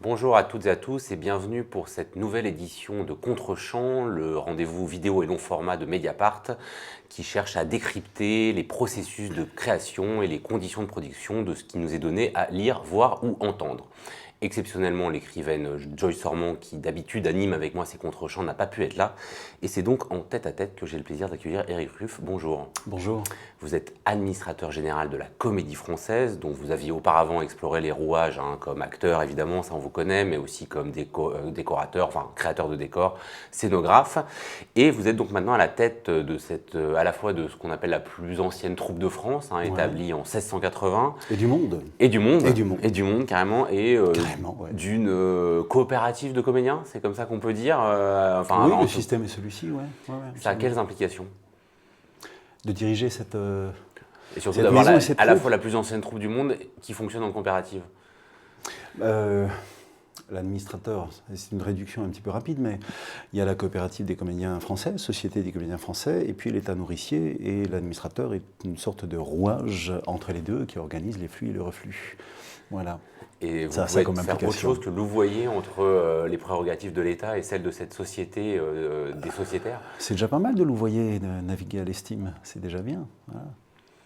Bonjour à toutes et à tous et bienvenue pour cette nouvelle édition de Contre-champ, le rendez-vous vidéo et long format de Mediapart qui cherche à décrypter les processus de création et les conditions de production de ce qui nous est donné à lire, voir ou entendre. Exceptionnellement, l'écrivaine Joyce Ormond, qui d'habitude anime avec moi ces contre-champs, n'a pas pu être là. Et c'est donc en tête-à-tête que j'ai le plaisir d'accueillir Éric Ruff. Bonjour. Bonjour. Vous êtes administrateur général de la Comédie Française, dont vous aviez auparavant exploré les rouages, comme acteur évidemment, ça on vous connaît, mais aussi comme décorateur, enfin créateur de décors, scénographe. Et vous êtes donc maintenant à la tête de à la fois de ce qu'on appelle la plus ancienne troupe de France, établie en 1680. Et du monde. Et du monde. Et du monde. Et du monde, carrément. Et Carrément, ouais. d'une coopérative de comédiens, c'est comme ça qu'on peut dire. Oui, le système est celui-ci, ouais. Ça a quelles implications? De diriger cette Et surtout cette d'avoir maison et cette à la troupe. fois la plus ancienne troupe du monde qui fonctionne en coopérative. L'administrateur, c'est une réduction un petit peu rapide, mais il y a la coopérative des comédiens français, Société des comédiens français, et puis l'État nourricier, et l'administrateur est une sorte de rouage entre les deux qui organise les flux et le reflux. Voilà. Et vous Ça a pouvez comme faire autre implication. chose que louvoyer entre les prérogatives de l'État et celles de cette société des sociétaires? C'est déjà pas mal de louvoyer, de naviguer à l'estime, c'est déjà bien. Voilà.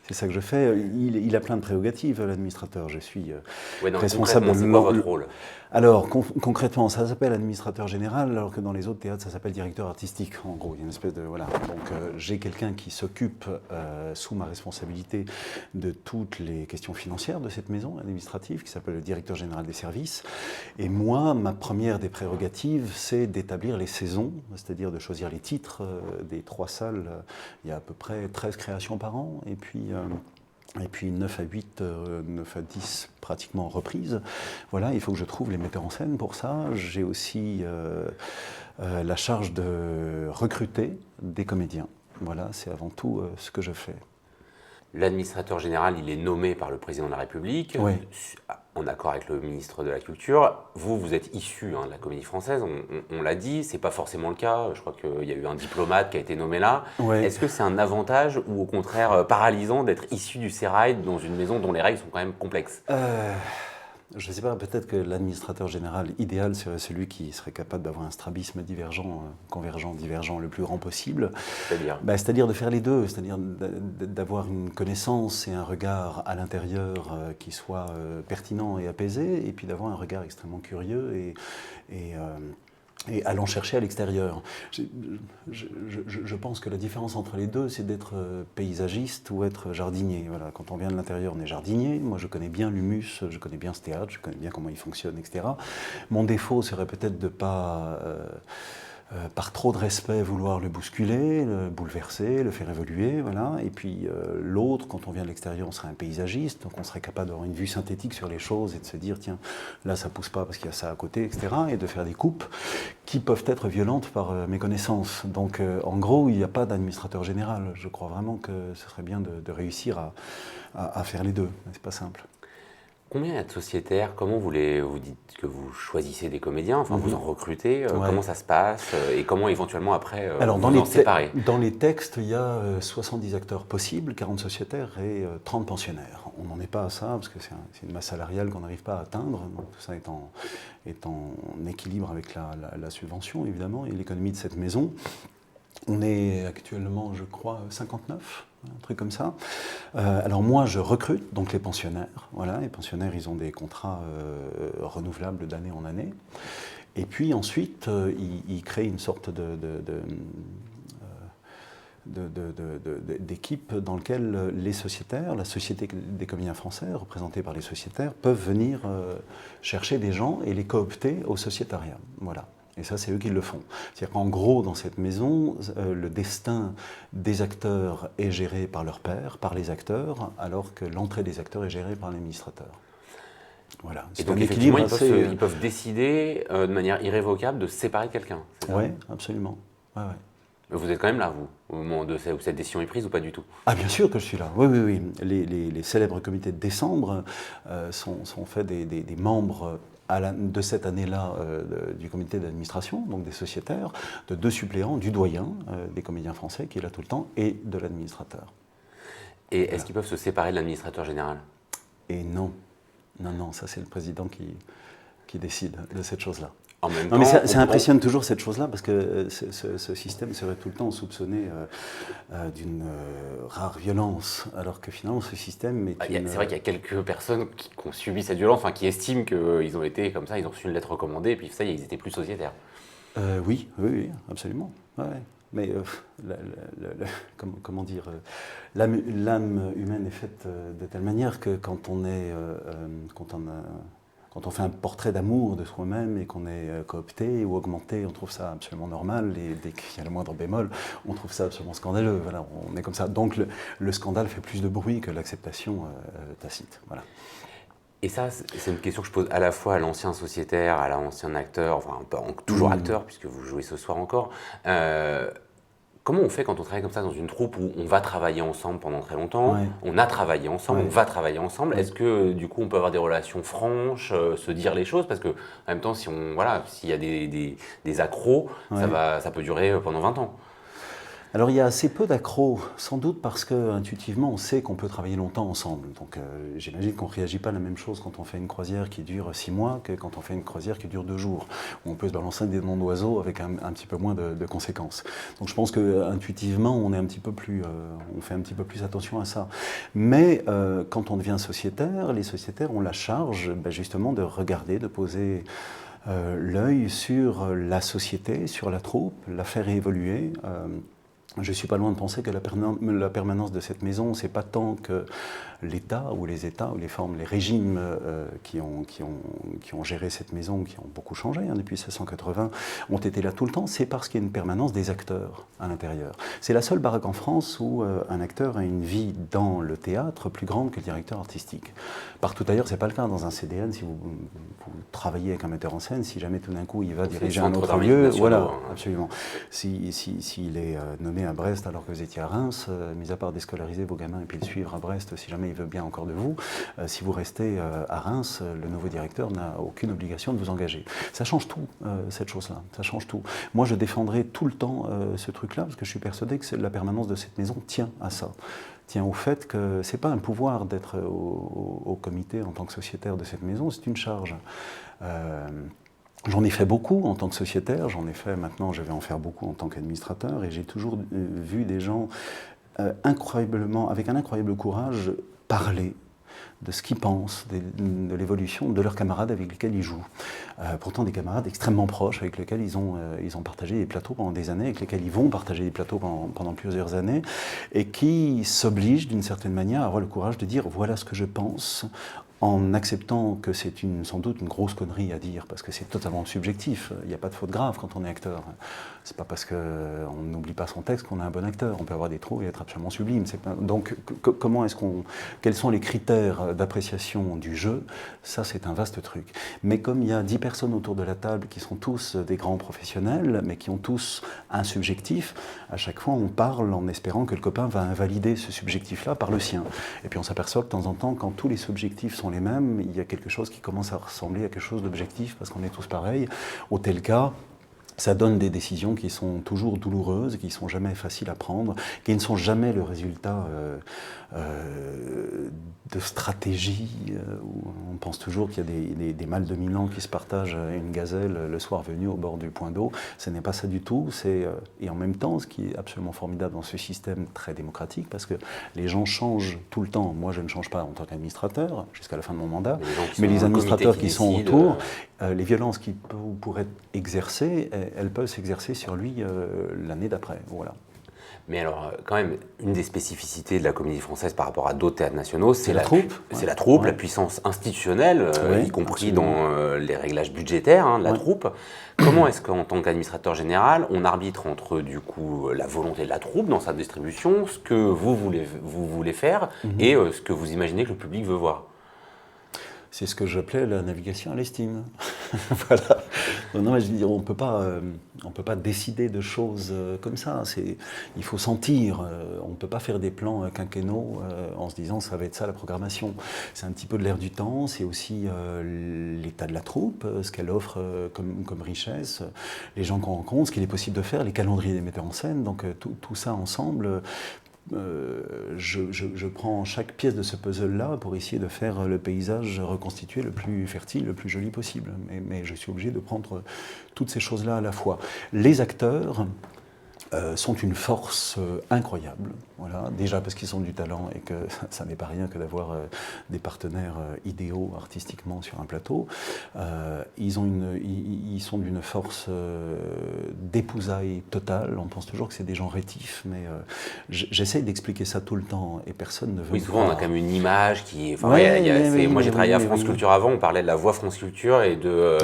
C'est ça que je fais. Il a plein de prérogatives, l'administrateur. Je suis Ouais, non, responsable concrètement, c'est quoi votre rôle? Alors, concrètement, ça s'appelle administrateur général, alors que dans les autres théâtres, ça s'appelle directeur artistique, en gros. Il y a une espèce de... Voilà. Donc, j'ai quelqu'un qui s'occupe, sous ma responsabilité, de toutes les questions financières de cette maison administrative, qui s'appelle le directeur général des services. Et moi, ma première des prérogatives, c'est d'établir les saisons, c'est-à-dire de choisir les titres des 3 salles. Il y a à peu près 13 créations par an, et puis 9 à 8, 9 à 10 pratiquement reprises. Voilà, il faut que je trouve les metteurs en scène pour ça. J'ai aussi la charge de recruter des comédiens. Voilà, c'est avant tout ce que je fais. L'administrateur général, il est nommé par le président de la République, Oui. en accord avec le ministre de la Culture. Vous êtes issu de la Comédie Française, on l'a dit, c'est pas forcément le cas. Je crois qu'il y a eu un diplomate qui a été nommé là. Ouais. Est-ce que c'est un avantage ou au contraire paralysant d'être issu du sérail dans une maison dont les règles sont quand même complexes? Je ne sais pas, peut-être que l'administrateur général idéal serait celui qui serait capable d'avoir un strabisme divergent, convergent, divergent le plus grand possible. C'est-à-dire? C'est-à-dire de faire les deux, c'est-à-dire d'avoir une connaissance et un regard à l'intérieur qui soit pertinent et apaisé, et puis d'avoir un regard extrêmement curieux et allant chercher à l'extérieur. Je pense que la différence entre les deux, c'est d'être paysagiste ou être jardinier. Voilà, quand on vient de l'intérieur, on est jardinier. Moi, je connais bien l'humus, je connais bien ce théâtre, je connais bien comment il fonctionne, etc. Mon défaut serait peut-être de ne pas, par trop de respect, vouloir le bousculer, le bouleverser, le faire évoluer. Voilà. Et puis l'autre, quand on vient de l'extérieur, on serait un paysagiste, donc on serait capable d'avoir une vue synthétique sur les choses et de se dire, tiens, là ça pousse pas parce qu'il y a ça à côté, etc. Et de faire des coupes qui peuvent être violentes par méconnaissance. Donc en gros, il n'y a pas d'administrateur général. Je crois vraiment que ce serait bien de réussir à faire les deux. C'est pas simple. Combien il y a de sociétaires? Comment vous dites que vous choisissez des comédiens? Enfin, vous en recrutez? Ouais. Comment ça se passe? Et comment éventuellement après Alors, vous en séparez? dans les textes, il y a 70 acteurs possibles, 40 sociétaires et 30 pensionnaires. On n'en est pas à ça, parce que c'est une masse salariale qu'on n'arrive pas à atteindre. Donc, tout ça est en équilibre avec la subvention, évidemment, et l'économie de cette maison. On est actuellement, je crois, 59, un truc comme ça. Alors moi, je recrute donc les pensionnaires. Voilà, les pensionnaires, ils ont des contrats renouvelables d'année en année. Et puis ensuite, ils créent une sorte d'équipe dans laquelle les sociétaires, la Société des comédiens français, représentée par les sociétaires, peuvent venir chercher des gens et les coopter au sociétariat. Voilà. Et ça, c'est eux qui le font. C'est-à-dire qu'en gros, dans cette maison, le destin des acteurs est géré par leur père, par les acteurs, alors que l'entrée des acteurs est gérée par l'administrateur. Voilà. Et donc effectivement, ils peuvent décider de manière irrévocable de séparer quelqu'un. Oui, absolument. Ouais. Vous êtes quand même là, vous, au moment où cette décision est prise ou pas du tout? Ah bien sûr que je suis là, oui. Les célèbres comités de décembre sont faits des membres de cette année-là du comité d'administration, donc des sociétaires, de 2 suppléants, du doyen des comédiens français qui est là tout le temps et de l'administrateur. Et est-ce qu'ils peuvent se séparer de l'administrateur général? Et non, ça c'est le président qui qui décide de cette chose-là. En même Non, temps, mais ça impressionne toujours cette chose-là parce que ce système serait tout le temps soupçonné d'une rare violence, alors que finalement ce système est une... C'est vrai qu'il y a quelques personnes qui ont subi cette violence, enfin qui estiment qu'ils ont été comme ça, ils ont reçu une lettre recommandée et puis ça y est, ils étaient plus sociétaires. Oui, absolument. Ouais. Mais comment dire, l'âme humaine est faite de telle manière que quand on fait un portrait d'amour de soi-même et qu'on est coopté ou augmenté, on trouve ça absolument normal. Et dès qu'il y a le moindre bémol, on trouve ça absolument scandaleux. Voilà, on est comme ça. Donc le scandale fait plus de bruit que l'acceptation tacite. Voilà. Et ça, c'est une question que je pose à la fois à l'ancien sociétaire, à l'ancien acteur, enfin toujours acteur, puisque vous jouez ce soir encore. Comment on fait quand on travaille comme ça dans une troupe où on va travailler ensemble pendant très longtemps, on a travaillé ensemble, on va travailler ensemble. Est-ce que du coup on peut avoir des relations franches, se dire les choses? Parce que en même temps, s'il y a des accros, ça peut durer pendant 20 ans. Alors il y a assez peu d'accros, sans doute parce qu'intuitivement on sait qu'on peut travailler longtemps ensemble. Donc j'imagine qu'on ne réagit pas la même chose quand on fait une croisière qui dure 6 mois que quand on fait une croisière qui dure 2 jours. Où on peut se balancer des noms d'oiseaux avec un petit peu moins de conséquences. Donc je pense qu'intuitivement on fait un petit peu plus attention à ça. Mais quand on devient sociétaire, les sociétaires ont la charge justement de regarder, de poser l'œil sur la société, sur la troupe, la faire évoluer. Je ne suis pas loin de penser que la permanence de cette maison, ce n'est pas tant que l'État ou les États ou les régimes qui ont géré cette maison, qui ont beaucoup changé depuis 1680, ont été là tout le temps, c'est parce qu'il y a une permanence des acteurs à l'intérieur. C'est la seule baraque en France où un acteur a une vie dans le théâtre plus grande que le directeur artistique. Partout ailleurs, ce n'est pas le cas. Dans un CDN, si vous travaillez avec un metteur en scène, si jamais tout d'un coup il va diriger un autre lieu, voilà, absolument. S'il est nommé à Brest alors que vous étiez à Reims, mis à part déscolariser vos gamins et puis le suivre à Brest si jamais il veut bien encore de vous, si vous restez à Reims, le nouveau directeur n'a aucune obligation de vous engager. Ça change tout, cette chose-là, ça change tout. Moi je défendrai tout le temps ce truc-là parce que je suis persuadé que la permanence de cette maison tient à ça. Tient au fait que ce n'est pas un pouvoir d'être au comité en tant que sociétaire de cette maison, c'est une charge. J'en ai fait beaucoup en tant que sociétaire, j'en ai fait maintenant, je vais en faire beaucoup en tant qu'administrateur, et j'ai toujours vu des gens avec un incroyable courage parler de ce qu'ils pensent, de l'évolution de leurs camarades avec lesquels ils jouent. Pourtant des camarades extrêmement proches avec lesquels ils ont partagé des plateaux pendant des années, avec lesquels ils vont partager des plateaux pendant plusieurs années, et qui s'obligent d'une certaine manière à avoir le courage de dire voilà ce que je pense, en acceptant que c'est sans doute une grosse connerie à dire, parce que c'est totalement subjectif. Il n'y a pas de faute grave quand on est acteur. C'est pas parce qu'on n'oublie pas son texte qu'on est un bon acteur. On peut avoir des trous et être absolument sublime. Donc, quels sont les critères d'appréciation du jeu? Ça, c'est un vaste truc. Mais comme il y a 10 personnes autour de la table qui sont tous des grands professionnels, mais qui ont tous un subjectif, à chaque fois, on parle en espérant que le copain va invalider ce subjectif-là par le sien. Et puis on s'aperçoit que de temps en temps, quand tous les subjectifs sont les mêmes, il y a quelque chose qui commence à ressembler à quelque chose d'objectif parce qu'on est tous pareils. Auquel cas, ça donne des décisions qui sont toujours douloureuses, qui ne sont jamais faciles à prendre, qui ne sont jamais le résultat de stratégie, où on pense toujours qu'il y a des mâles dominants qui se partagent une gazelle le soir venu au bord du point d'eau. Ce n'est pas ça du tout. Et en même temps, ce qui est absolument formidable dans ce système très démocratique, parce que les gens changent tout le temps. Moi, je ne change pas en tant qu'administrateur jusqu'à la fin de mon mandat, mais les administrateurs qui sont autour, les violences qu'il pourrait exercer, elles peuvent s'exercer sur lui l'année d'après. Voilà. Mais alors, quand même, une des spécificités de la Comédie Française par rapport à d'autres théâtres nationaux, c'est la troupe. C'est la troupe, la puissance institutionnelle, y compris absolument. Dans les réglages budgétaires de la troupe. Comment est-ce qu'en tant qu'administrateur général, on arbitre entre, du coup, la volonté de la troupe dans sa distribution, ce que vous voulez faire, et ce que vous imaginez que le public veut voir? C'est ce que j'appelais la navigation à l'estime. Voilà. Non, mais je veux dire, on peut pas décider de choses comme ça. Il faut sentir. On ne peut pas faire des plans quinquennaux en se disant ça va être ça la programmation. C'est un petit peu de l'air du temps. C'est aussi l'état de la troupe, ce qu'elle offre comme richesse, les gens qu'on rencontre, ce qu'il est possible de faire, les calendriers des metteurs en scène. Donc tout ça ensemble je prends chaque pièce de ce puzzle-là pour essayer de faire le paysage reconstitué le plus fertile, le plus joli possible. Mais je suis obligé de prendre toutes ces choses-là à la fois. Les acteurs sont une force incroyable. Voilà. Déjà parce qu'ils ont du talent et que ça n'est pas rien que d'avoir des partenaires idéaux artistiquement sur un plateau. Ils sont d'une force d'épousailles totale. On pense toujours que c'est des gens rétifs, mais j'essaye d'expliquer ça tout le temps et personne ne veut. Oui, souvent on a quand même une image qui. Enfin, moi j'ai travaillé à France Culture avant, on parlait de la voix France Culture et de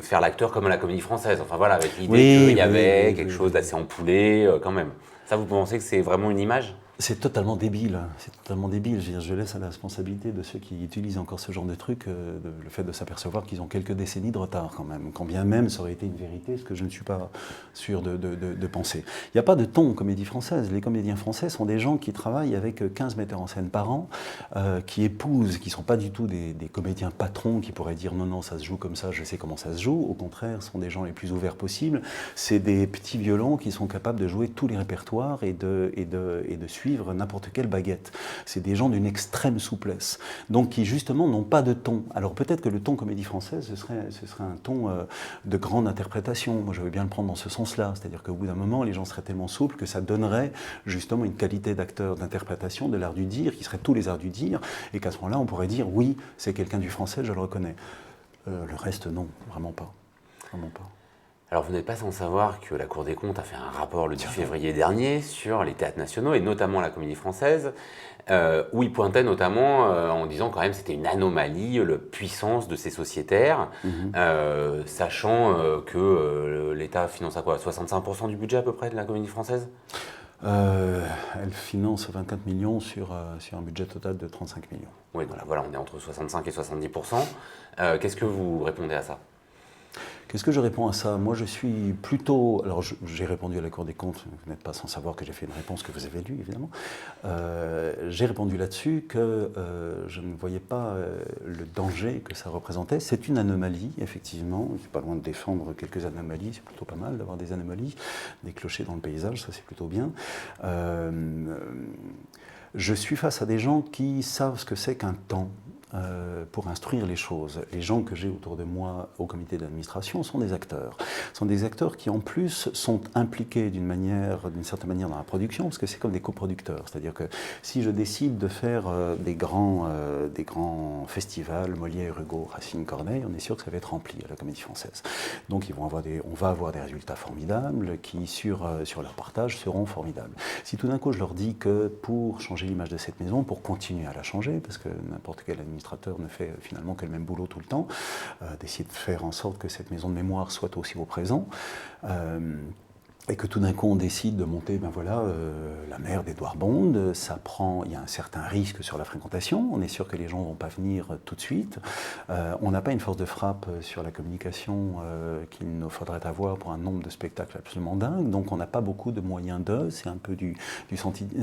faire l'acteur comme à la Comédie Française. Enfin voilà, avec l'idée qu'il y avait quelque chose d'assez empoulé quand même. Ça, vous pensez que c'est vraiment une image ? C'est totalement débile. C'est totalement débile. Je laisse à la responsabilité de ceux qui utilisent encore ce genre de truc le fait de s'apercevoir qu'ils ont quelques décennies de retard quand même. Quand bien même ça aurait été une vérité, ce que je ne suis pas sûr de penser. Il n'y a pas de ton comédie française. Les comédiens français sont des gens qui travaillent avec 15 metteurs en scène par an, qui épousent, qui ne sont pas du tout des comédiens patrons qui pourraient dire non, ça se joue comme ça, je sais comment ça se joue. Au contraire, ce sont des gens les plus ouverts possibles. C'est des petits violons qui sont capables de jouer tous les répertoires et de suivre n'importe quelle baguette. C'est des gens d'une extrême souplesse, donc qui justement n'ont pas de ton. Alors peut-être que le ton comédie française, ce serait un ton de grande interprétation. Moi je veux bien le prendre dans ce sens-là, c'est-à-dire qu'au bout d'un moment, les gens seraient tellement souples que ça donnerait justement une qualité d'acteur, d'interprétation, de l'art du dire, qui serait tous les arts du dire, et qu'à ce moment-là, on pourrait dire oui, c'est quelqu'un du français, je le reconnais. Le reste, non, vraiment pas. Vraiment pas. Alors vous n'êtes pas sans savoir que la Cour des comptes a fait un rapport le 10 février dernier sur les théâtres nationaux et notamment la Comédie Française, où il pointait notamment en disant quand même c'était une anomalie, la puissance de ces sociétaires, sachant que l'État finance à quoi 65% du budget à peu près de la Comédie Française. Elle finance 24 millions sur un budget total de 35 millions. Oui, voilà, on est entre 65 et 70%. Qu'est-ce que vous répondez à ça ? Qu'est-ce que je réponds à ça? Moi, je suis plutôt... Alors, j'ai répondu à la Cour des comptes, vous n'êtes pas sans savoir que j'ai fait une réponse que vous avez lue, évidemment. J'ai répondu là-dessus que je ne voyais pas le danger que ça représentait. C'est une anomalie, effectivement. Je ne suis pas loin de défendre quelques anomalies, c'est plutôt pas mal d'avoir des anomalies, des clochers dans le paysage, ça c'est plutôt bien. Je suis face à des gens qui savent ce que c'est qu'un temps. Pour instruire les choses. Les gens que j'ai autour de moi au comité d'administration sont des acteurs. Ce sont des acteurs qui en plus sont impliqués d'une certaine manière dans la production, parce que c'est comme des coproducteurs. C'est-à-dire que si je décide de faire des grands festivals, Molière, Hugo, Racine, Corneille, on est sûr que ça va être rempli à la Comédie Française. Donc on va avoir des résultats formidables qui, sur leur partage, seront formidables. Si tout d'un coup je leur dis que pour changer l'image de cette maison, pour continuer à la changer, parce que n'importe quel administrateur ne fait finalement que le même boulot tout le temps, d'essayer de faire en sorte que cette maison de mémoire soit aussi au présent, et que tout d'un coup on décide de monter la mère d'Edouard Bond, il y a un certain risque sur la fréquentation, on est sûr que les gens ne vont pas venir tout de suite, on n'a pas une force de frappe sur la communication qu'il nous faudrait avoir pour un nombre de spectacles absolument dingue, donc on n'a pas beaucoup de moyens c'est un peu du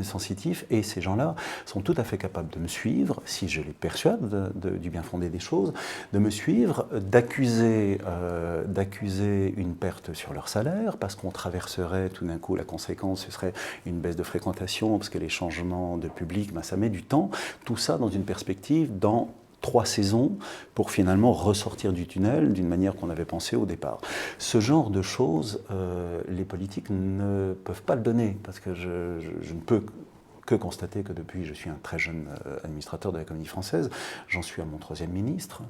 sensitif, et ces gens-là sont tout à fait capables de me suivre, si je les persuade du bien fondé des choses, de me suivre, d'accuser une perte sur leur salaire, parce qu'on traverse tout d'un coup, la conséquence, ce serait une baisse de fréquentation, parce que les changements de public, ça met du temps. Tout ça dans une perspective, dans 3 saisons, pour finalement ressortir du tunnel d'une manière qu'on avait pensé au départ. Ce genre de choses, les politiques ne peuvent pas le donner, parce que je ne peux que constater que depuis, je suis un très jeune administrateur de la Comédie Française, j'en suis à mon 3e ministre,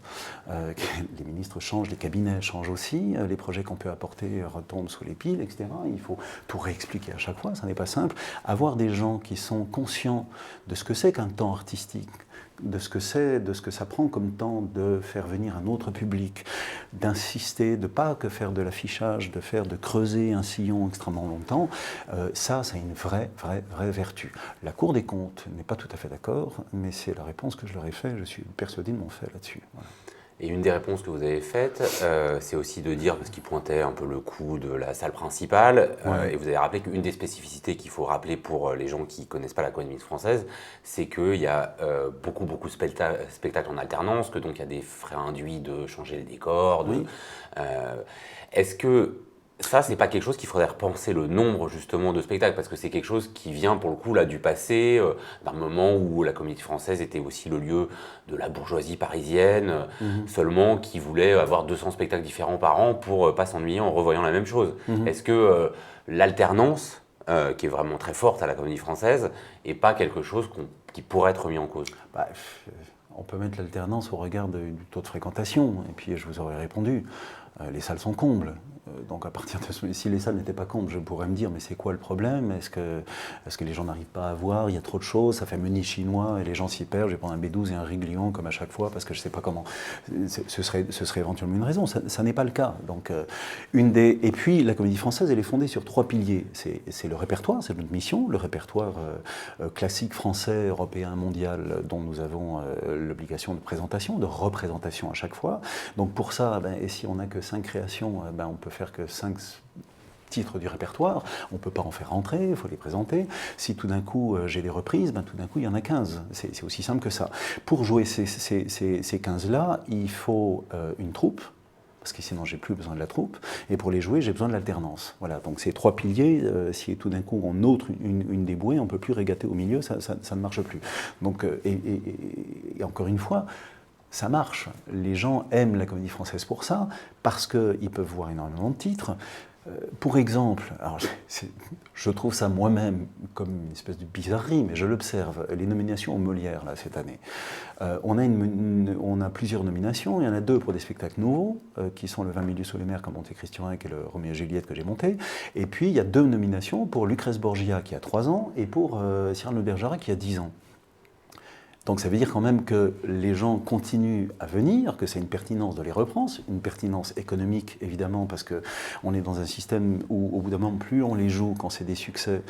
les ministres changent, les cabinets changent aussi, les projets qu'on peut apporter retombent sous les piles, etc. Il faut tout réexpliquer à chaque fois, ça n'est pas simple. Avoir des gens qui sont conscients de ce que c'est qu'un temps artistique, de ce que ça prend comme temps de faire venir un autre public, d'insister, de pas que faire de l'affichage, de creuser un sillon extrêmement longtemps, ça a une vraie vertu. La Cour des comptes n'est pas tout à fait d'accord, mais c'est la réponse que je leur ai faite, je suis persuadé de mon fait là-dessus. Voilà. Et une des réponses que vous avez faites, c'est aussi de dire, parce qu'il pointait un peu le coût de la salle principale, et vous avez rappelé qu'une des spécificités qu'il faut rappeler pour les gens qui ne connaissent pas la Comédie Française, c'est qu'il y a beaucoup de spectacles en alternance, que donc il y a des frais induits de changer les décors. Est-ce que Ça, c'est pas quelque chose qu'il faudrait repenser le nombre justement de spectacles, parce que c'est quelque chose qui vient pour le coup là du passé, d'un moment où la Comédie Française était aussi le lieu de la bourgeoisie parisienne, seulement qui voulait avoir 200 spectacles différents par an pour pas s'ennuyer en revoyant la même chose. Est-ce que l'alternance, qui est vraiment très forte à la Comédie Française, est pas quelque chose qui pourrait être mis en cause? Bah, on peut mettre l'alternance au regard du taux de fréquentation, et puis je vous aurais répondu. Les salles sont combles. Donc à partir de si les salles n'étaient pas combles, je pourrais me dire mais c'est quoi le problème? Est-ce que les gens n'arrivent pas à voir? Il y a trop de choses, ça fait menu chinois et les gens s'y perdent. Je vais prendre un B12 et un riz gluant comme à chaque fois parce que je ne sais pas comment. Ce serait éventuellement une raison. Ça n'est pas le cas. Donc et puis la Comédie Française, elle est fondée sur 3 piliers. C'est le répertoire, c'est notre mission, le répertoire classique français, européen, mondial, dont nous avons l'obligation de présentation, de représentation à chaque fois. Donc pour ça, et si on n'a que 5 créations, on peut faire que 5 titres du répertoire, on ne peut pas en faire rentrer, il faut les présenter. Si tout d'un coup j'ai des reprises, tout d'un coup il y en a 15. C'est aussi simple que ça. Pour jouer ces 15-là, il faut une troupe, parce que sinon j'ai plus besoin de la troupe, et pour les jouer j'ai besoin de l'alternance. Voilà, donc ces 3 piliers, si tout d'un coup on ôte une des bouées, on ne peut plus régater au milieu, ça ne marche plus. Donc, et encore une fois, ça marche. Les gens aiment la Comédie Française pour ça, parce qu'ils peuvent voir énormément de titres. Pour exemple, alors je trouve ça moi-même comme une espèce de bizarrerie, mais je l'observe, les nominations au Molière là, cette année. On a plusieurs nominations, il y en a 2 pour des spectacles nouveaux, qui sont le 20 milieux sous les mers comme Monte Cristo et le Roméo et Juliette que j'ai monté, et puis il y a 2 nominations pour Lucrèce Borgia qui a 3 ans, et pour Cyrano de Bergerac qui a 10 ans. Donc ça veut dire quand même que les gens continuent à venir, que c'est une pertinence de les reprendre, une pertinence économique évidemment, parce qu'on est dans un système où au bout d'un moment, plus on les joue quand c'est des succès,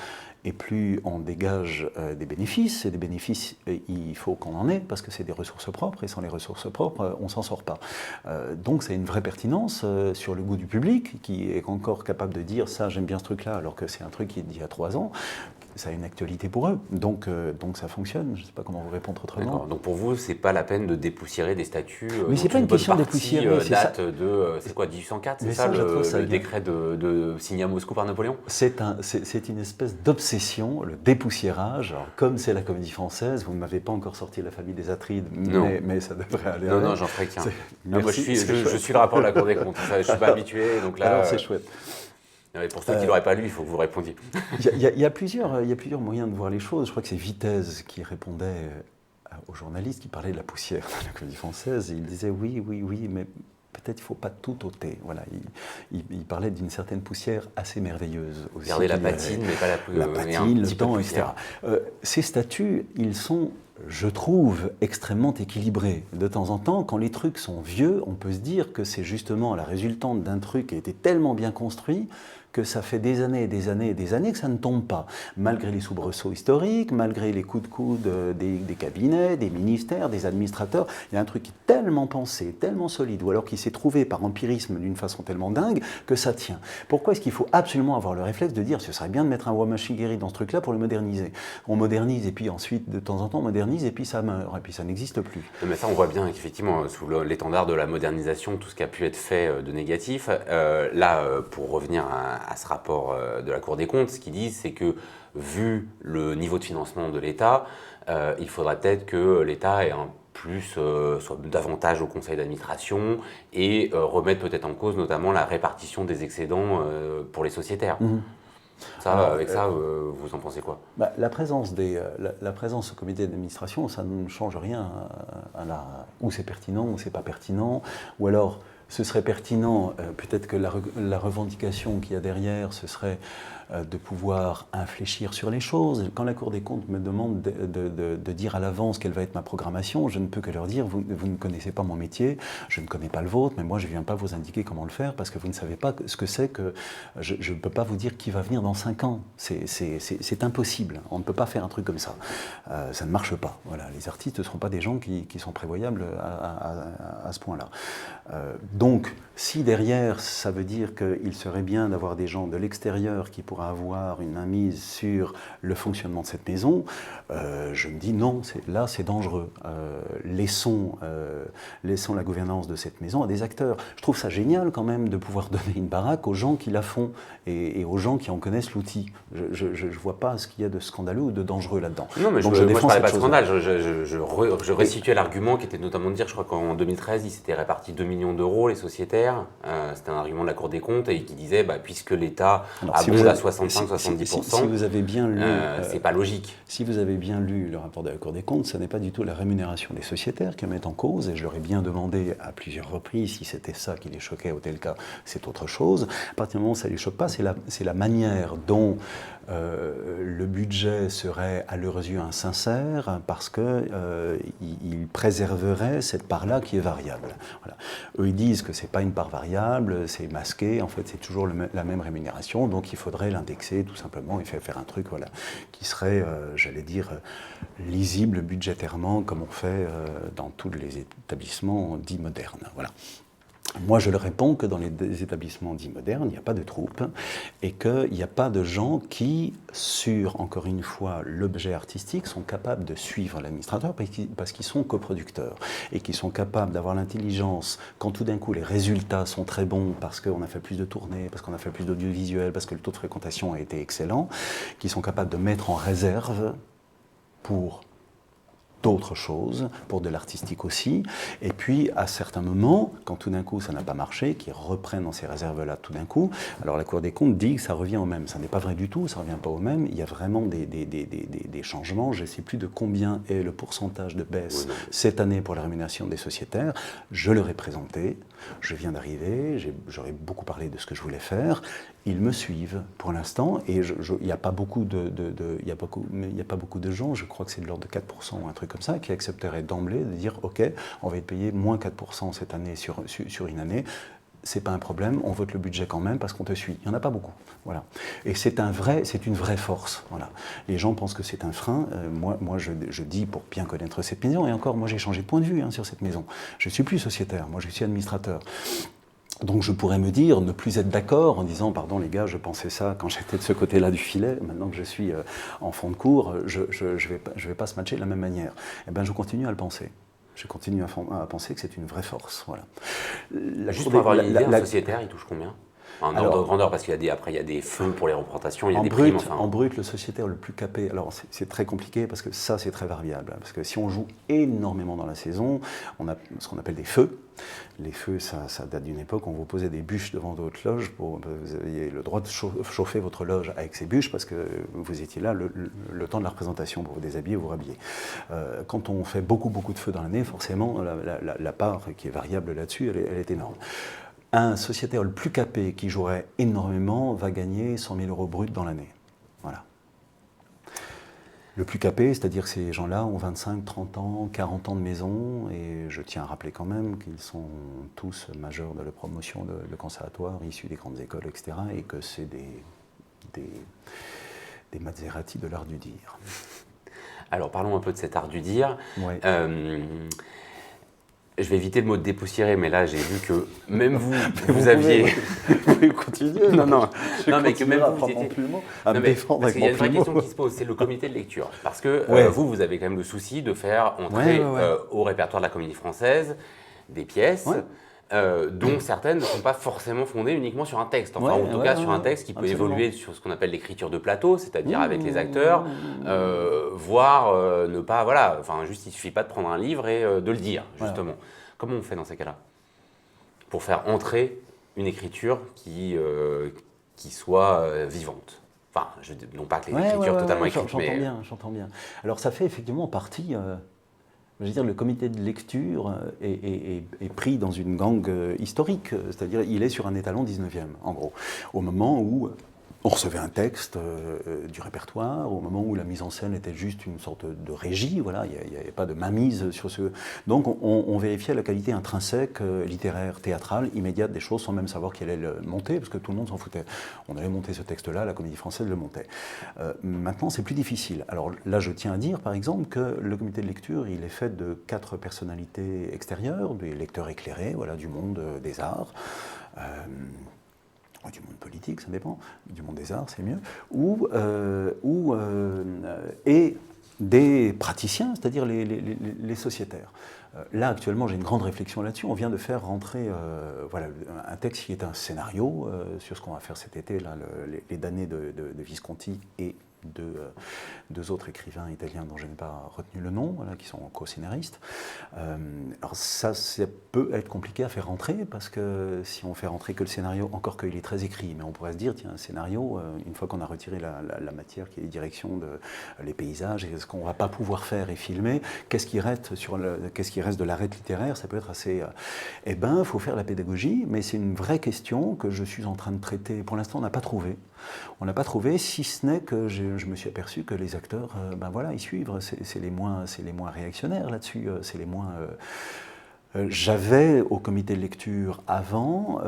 et plus on dégage des bénéfices. Et des bénéfices, il faut qu'on en ait, parce que c'est des ressources propres, et sans les ressources propres, on ne s'en sort pas. Donc c'est une vraie pertinence sur le goût du public, qui est encore capable de dire « ça, j'aime bien ce truc-là », alors que c'est un truc qui est d'il y a 3 ans. Ça a une actualité pour eux, donc ça fonctionne. Je ne sais pas comment vous répondre autrement. D'accord. Donc pour vous, c'est pas la peine de dépoussiérer des statuts. Mais c'est pas une question de dépoussiérer. Date de, c'est quoi, 1804, c'est ça, le décret signé à Moscou par Napoléon? C'est une espèce d'obsession, le dépoussiérage. Alors, comme c'est la Comédie Française, vous ne m'avez pas encore sorti La Famille des Atrides, mais ça devrait aller. Non, j'en ferai qu'un. Moi, je suis le rapport de la Cour des comptes. Je ne suis pas habitué, donc là. Alors c'est chouette. Et pour ceux qui ne l'auraient pas lu, il faut que vous répondiez. Il y a plusieurs moyens de voir les choses. Je crois que c'est Vitesse qui répondait aux journalistes qui parlaient de la poussière dans la Comédie Française. Il disait oui, mais peut-être il ne faut pas tout ôter. Voilà, il parlait d'une certaine poussière assez merveilleuse aussi. Garder la patine, mais pas la patine, le temps, etc. Ces statuts, ils sont, je trouve, extrêmement équilibrés. De temps en temps, quand les trucs sont vieux, on peut se dire que c'est justement la résultante d'un truc qui a été tellement bien construit que ça fait des années et des années et des années que ça ne tombe pas. Malgré les soubresauts historiques, malgré les coups de coude des cabinets, des ministères, des administrateurs, il y a un truc qui est tellement pensé, tellement solide, ou alors qui s'est trouvé par empirisme d'une façon tellement dingue que ça tient. Pourquoi est-ce qu'il faut absolument avoir le réflexe de dire ce serait bien de mettre un Wamashigiri dans ce truc-là pour le moderniser? On modernise et puis ensuite, de temps en temps, on modernise et puis ça meurt, et puis ça n'existe plus. Mais ça, on voit bien qu'effectivement, sous l'étendard de la modernisation, tout ce qui a pu être fait de négatif, pour revenir à ce rapport de la Cour des comptes, ce qu'ils disent, c'est que vu le niveau de financement de l'État, il faudrait peut-être que l'État ait soit davantage au conseil d'administration et remettre peut-être en cause notamment la répartition des excédents pour les sociétaires. Avec ça, vous en pensez quoi? La présence au comité d'administration, ça ne change rien où c'est pertinent, où c'est pas pertinent, ou alors ce serait pertinent, peut-être que la revendication qu'il y a derrière, ce serait de pouvoir infléchir sur les choses. Quand la Cour des comptes me demande de dire à l'avance quelle va être ma programmation, je ne peux que leur dire, vous ne connaissez pas mon métier, je ne connais pas le vôtre, mais moi je ne viens pas vous indiquer comment le faire parce que vous ne savez pas ce que c'est que je ne peux pas vous dire qui va venir dans 5 ans. C'est impossible, on ne peut pas faire un truc comme ça. Ça ne marche pas. Voilà. Les artistes ne seront pas des gens qui sont prévoyables à ce point-là. Donc, Si derrière, ça veut dire qu'il serait bien d'avoir des gens de l'extérieur qui pourraient avoir une mainmise sur le fonctionnement de cette maison, je me dis non, là c'est dangereux. Laissons la gouvernance de cette maison à des acteurs. Je trouve ça génial quand même de pouvoir donner une baraque aux gens qui la font et aux gens qui en connaissent l'outil. Je ne vois pas ce qu'il y a de scandaleux ou de dangereux là-dedans. Non, mais moi je ne parlais pas de scandale, je resituais l'argument qui était notamment de dire, je crois qu'en 2013, ils s'étaient répartis 2 millions d'euros, les sociétaires. C'était un argument de la Cour des comptes et qui disait, puisque l'État abonde à 65-70%, si vous avez bien lu, c'est pas logique. Si vous avez bien lu le rapport de la Cour des comptes, ce n'est pas du tout la rémunération des sociétaires qui met en cause, et je leur ai bien demandé à plusieurs reprises si c'était ça qui les choquait, auquel cas c'est autre chose. À partir du moment où ça ne les choque pas, c'est la manière dont le budget serait à leurs yeux insincère parce qu'il préserverait cette part-là qui est variable. Voilà. Eux, ils disent que ce n'est pas une part variable, c'est masqué, en fait c'est toujours la même rémunération, donc il faudrait l'indexer tout simplement et faire un truc qui serait, j'allais dire, lisible budgétairement comme on fait dans tous les établissements dits modernes. Voilà. Moi, je leur réponds que dans les établissements dits modernes, il n'y a pas de troupes et qu'il n'y a pas de gens qui, sur, encore une fois, l'objet artistique, sont capables de suivre l'administrateur parce qu'ils sont coproducteurs et qu'ils sont capables d'avoir l'intelligence, quand tout d'un coup les résultats sont très bons parce qu'on a fait plus de tournées, parce qu'on a fait plus d'audiovisuel, parce que le taux de fréquentation a été excellent, qu'ils sont capables de mettre en réserve pour d'autres choses, pour de l'artistique aussi, et puis à certains moments, quand tout d'un coup ça n'a pas marché, qu'ils reprennent dans ces réserves-là tout d'un coup, alors la Cour des comptes dit que ça revient au même. Ça n'est pas vrai du tout, ça ne revient pas au même, il y a vraiment des changements, je ne sais plus de combien est le pourcentage de baisse cette année pour la rémunération des sociétaires, je leur ai présenté, je viens d'arriver, j'aurais beaucoup parlé de ce que je voulais faire, ils me suivent pour l'instant, et il n'y a pas beaucoup de gens, je crois que c'est de l'ordre de 4% ou un truc comme ça, qui accepteraient d'emblée de dire « Ok, on va être payé moins 4% cette année sur une année, c'est pas un problème, on vote le budget quand même parce qu'on te suit. » Il n'y en a pas beaucoup. Voilà. Et c'est une vraie force. Voilà. Les gens pensent que c'est un frein. Moi je dis, pour bien connaître cette maison, et encore, moi j'ai changé de point de vue sur cette maison. Je ne suis plus sociétaire, moi je suis administrateur. Donc je pourrais me dire, ne plus être d'accord en disant « Pardon les gars, je pensais ça quand j'étais de ce côté-là du filet, maintenant que je suis en fond de cours, je vais pas se matcher de la même manière. » Eh bien je continue à le penser. Je continue à penser que c'est une vraie force. Voilà. Juste pour avoir une idée, un sociétaire, il touche combien ? Un ordre de grandeur, parce qu'il y a des feux pour les représentations, il y a des primes. En brut, le sociétaire le plus capé, alors c'est très compliqué parce que ça c'est très variable. Parce que si on joue énormément dans la saison, on a ce qu'on appelle des feux. Les feux, ça date d'une époque où on vous posait des bûches devant votre loge, vous aviez le droit de chauffer votre loge avec ces bûches parce que vous étiez là le temps de la représentation pour vous déshabiller ou vous rhabiller. Quand on fait beaucoup de feux dans l'année, forcément la part qui est variable là-dessus, elle est énorme. Un sociétaire le plus capé qui jouerait énormément va gagner 100 000 € bruts dans l'année. Voilà. Le plus capé, c'est-à-dire ces gens-là ont 25, 30 ans, 40 ans de maison, et je tiens à rappeler quand même qu'ils sont tous majeurs de la promotion de conservatoire, issus des grandes écoles, etc., et que c'est des Maserati de l'art du dire. Alors parlons un peu de cet art du dire. Ouais. Je vais éviter le mot dépoussiérer, mais là j'ai vu que même vous aviez. Vous pouvez continuer. Non, mais que même vous étiez. Parce qu'il y a une vraie question qui se pose, c'est le comité de lecture. Parce que vous avez quand même le souci de faire entrer au répertoire de la Comédie Française des pièces. Dont certaines ne sont pas forcément fondées uniquement sur un texte, enfin en tout cas sur un texte qui peut évoluer sur ce qu'on appelle l'écriture de plateau, c'est-à-dire avec les acteurs, voire ne pas, voilà, enfin juste il suffit pas de prendre un livre et de le dire, justement. Comment on fait dans ces cas-là pour faire entrer une écriture qui soit vivante? Enfin, non pas que les écritures totalement écrites, mais... J'entends bien. Alors ça fait effectivement partie... Je veux dire, le comité de lecture est pris dans une gangue historique, c'est-à-dire il est sur un étalon 19e, en gros, au moment où On recevait un texte du répertoire au moment où la mise en scène était juste une sorte de régie, voilà, il n'y avait pas de mainmise sur ce... Donc on vérifiait la qualité intrinsèque, littéraire, théâtrale, immédiate des choses sans même savoir qui allait le monter, parce que tout le monde s'en foutait. On allait monter ce texte-là, la Comédie Française le montait. Maintenant c'est plus difficile. Alors là je tiens à dire par exemple que le comité de lecture il est fait de 4 personnalités extérieures, des lecteurs éclairés, voilà, du monde des arts, du monde politique, ça dépend, du monde des arts, c'est mieux, et des praticiens, c'est-à-dire les sociétaires. Là, actuellement, j'ai une grande réflexion là-dessus. On vient de faire rentrer voilà, un texte qui est un scénario sur ce qu'on va faire cet été, là, les damnés de Visconti et deux autres écrivains italiens dont je n'ai pas retenu le nom, voilà, qui sont co-scénaristes. Alors ça peut être compliqué à faire rentrer, parce que si on fait rentrer que le scénario, encore qu'il est très écrit, mais on pourrait se dire, tiens, un scénario, une fois qu'on a retiré la matière qui est les directions, les paysages, et ce qu'on ne va pas pouvoir faire et filmer, qu'est-ce qui reste de l'arête littéraire, ça peut être assez... Eh bien, il faut faire la pédagogie, mais c'est une vraie question que je suis en train de traiter. Pour l'instant, on n'a pas trouvé. On n'a pas trouvé, si ce n'est que je me suis aperçu que les acteurs, ben voilà, ils suivent, c'est les moins réactionnaires là-dessus, c'est les moins... J'avais au comité de lecture avant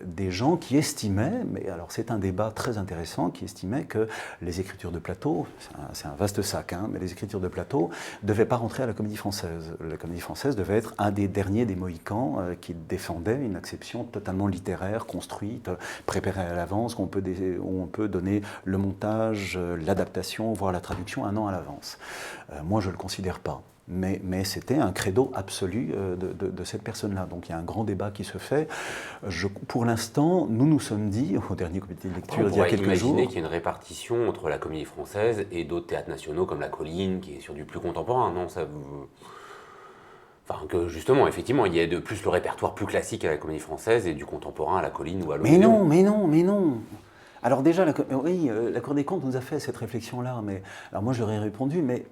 des gens qui estimaient, mais alors c'est un débat très intéressant, qui estimaient que les écritures de plateau, c'est un vaste sac, hein, mais les écritures de plateau ne devaient pas rentrer à la Comédie Française. La Comédie Française devait être un des derniers des Mohicans qui défendait une acception totalement littéraire, construite, préparée à l'avance, où on peut donner le montage, l'adaptation, voire la traduction 1 an à l'avance. Moi, je ne le considère pas. Mais c'était un credo absolu de cette personne-là. Donc il y a un grand débat qui se fait. Pour l'instant, nous nous sommes dit, au dernier comité de lecture, il y a quelques jours... On pourrait imaginer qu'il y a une répartition entre la Comédie Française et d'autres théâtres nationaux comme La Colline, qui est sur du plus contemporain, non ça vous... Enfin, que justement, effectivement, il y a de plus le répertoire plus classique à la Comédie Française et du contemporain à La Colline ou à l'Odéon. Mais non. Alors déjà, la Cour des comptes nous a fait cette réflexion-là, mais alors moi je leur ai répondu, mais...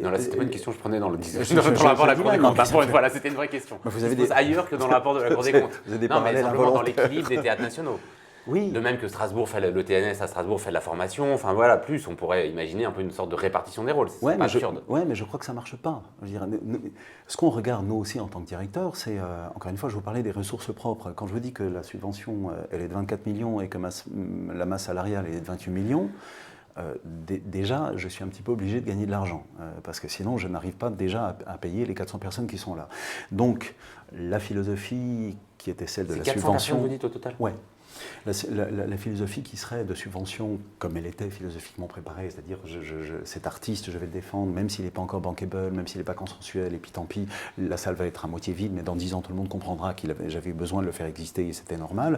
non, là, c'était pas une question que je prenais dans le rapport de la Cour des comptes. Voilà, c'était une vraie question. Vous avez ailleurs que dans le rapport de la Cour des comptes. Vous avez des non, mais parallèles simplement dans l'équilibre des théâtres nationaux. Oui. De même que Strasbourg fait le TNS à Strasbourg fait de la formation. Enfin voilà, plus on pourrait imaginer un peu une sorte de répartition des rôles. Ouais, mais je crois que ça marche pas. Je veux dire, ce qu'on regarde nous aussi en tant que directeur, c'est encore une fois, je vous parlais des ressources propres. Quand je vous dis que la subvention elle est de 24 millions et que la masse salariale est de 28 millions. Déjà, je suis un petit peu obligé de gagner de l'argent, parce que sinon, je n'arrive pas déjà à payer les 400 personnes qui sont là. Donc, la philosophie qui était celle de la subvention... 400 personnes, vous dites, au total ? Ouais. La philosophie qui serait de subvention, comme elle était philosophiquement préparée, c'est-à-dire cet artiste, je vais le défendre, même s'il n'est pas encore bankable, même s'il n'est pas consensuel, et puis tant pis, la salle va être à moitié vide, mais dans 10 ans, tout le monde comprendra j'avais eu besoin de le faire exister et c'était normal.